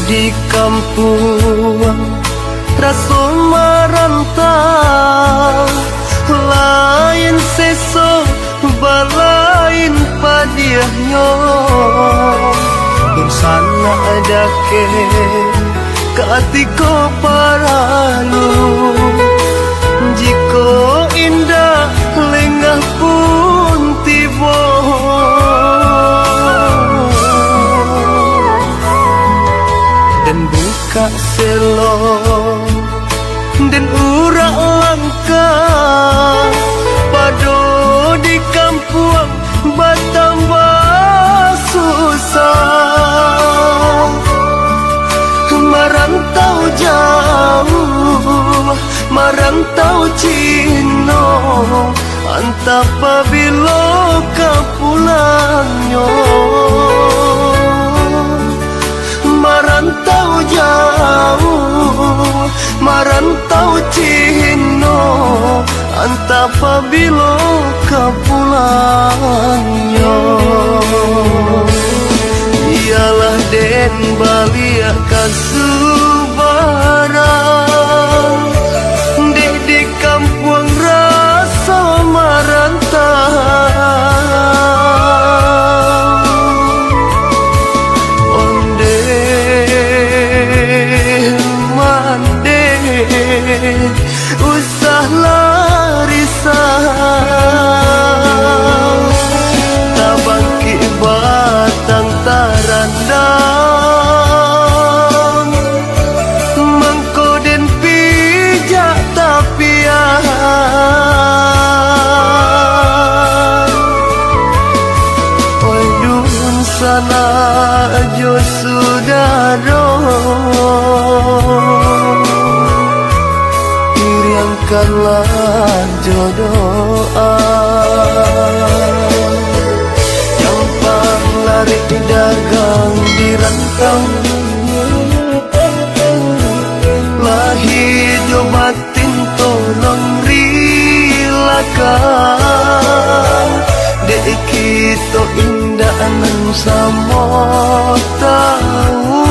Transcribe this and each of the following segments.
di kampung rasa marantau lain seso balain padiahnya insana adake katiko paralu jiko indah lengah pun tiba dan buka selo dan urak langka pado di kampung batambah susah merantau jauh merantau Cino antap pabilo kapulangnya merantau jauh merantau Cino antap pabilo kapulangnya ialah den balia kasubaran di kampung rasa marantau onde mande usah larisau tabangki batang tarandang mengkoden pijak tapian oi dun sana jo sudaro iriangkanlah jodoh lari dagang di rantau lahi jobatin tolong rilakan dek kita indah anan sama tahu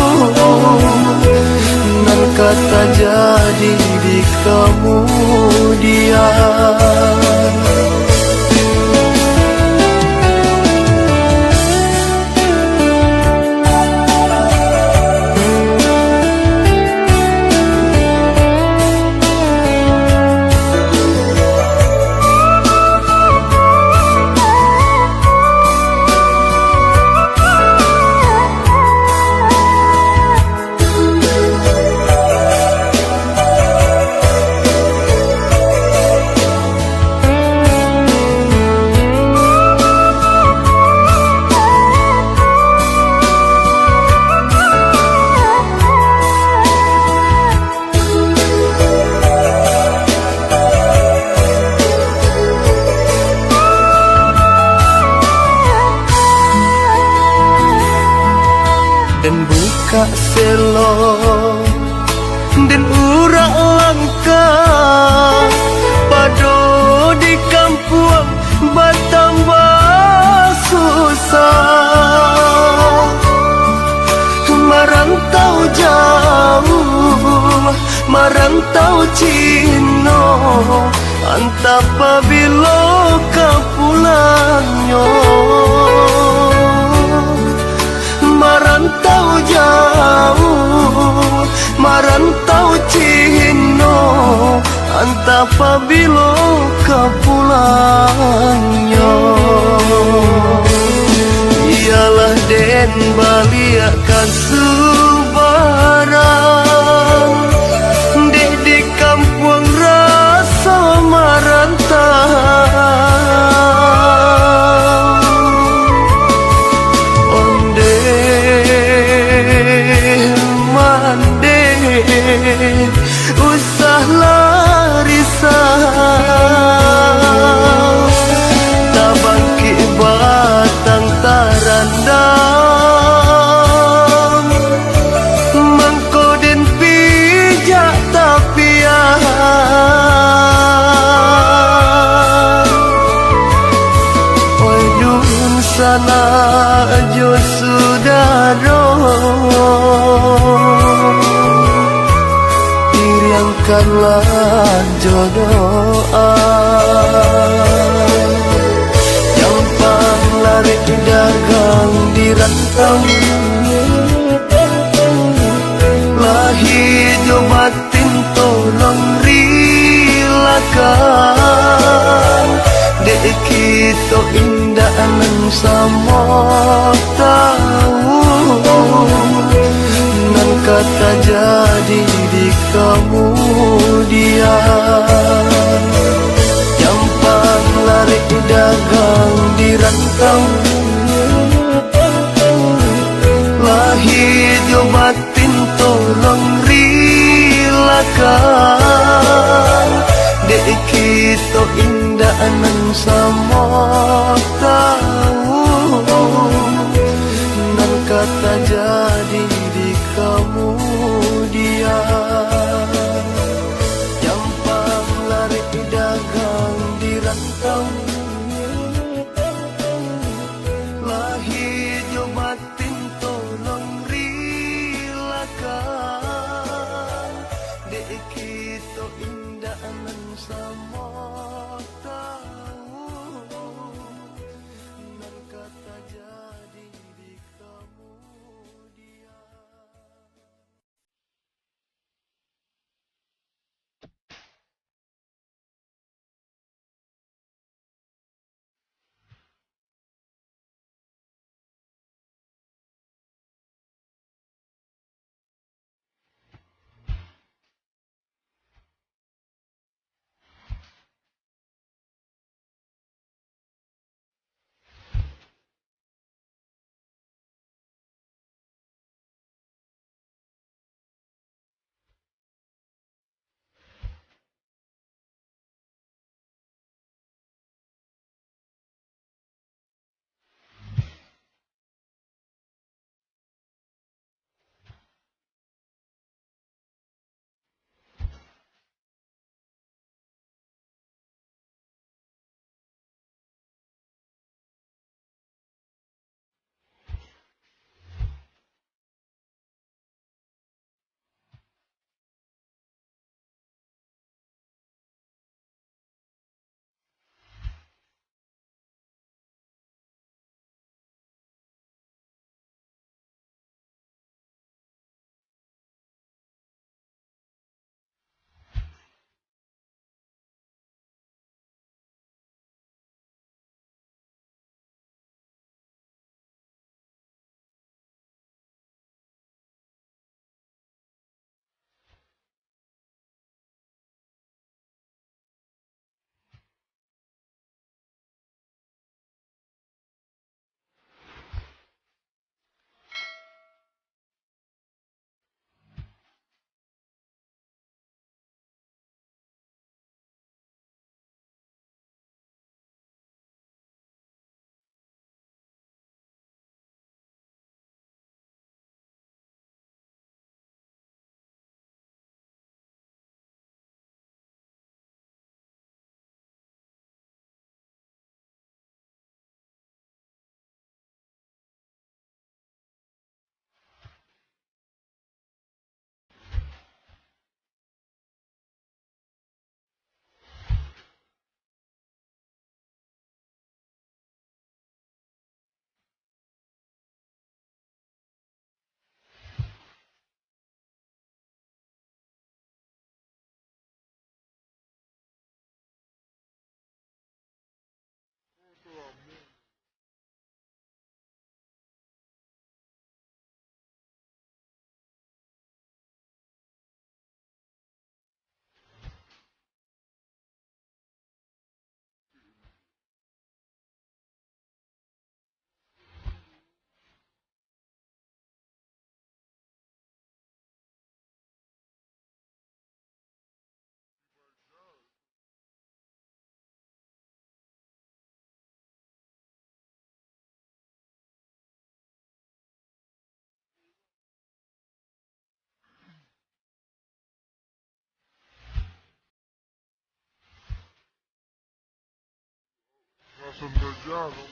nan kata jadi di kemudian dan buka selo dan urak langka pado di kampung batambah susah merantau jauh merantau Cino antap pabilo kapulangnya merantau jauh merantau Cino antap pabilo kapulangnya ialah den balia kasubaran di kampung rasa marantau onde mande usah larisau tabangki batang tarandang mengkoden pijak tapian oi dun sana jo sudaro bukanlah jodohan. Gampang lari dagang di rantau, lahir jo batin tolong rilakan. Dek kita indah nang sama tahu, nan kata jadi di kemudian. Gampang lari dagang di rantau, lahir jo batin tolong rilakan. Dek kita indah nang sama tahu, nan kata jadi di kemudian. Gampang lari dagang di rantau, lahir jo batin tolong rilakan. Dek kita indah nan sama tahu, nan kata jadi di kemudian. Sembelhado,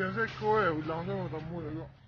Biasa kau ulang sama tamu juga.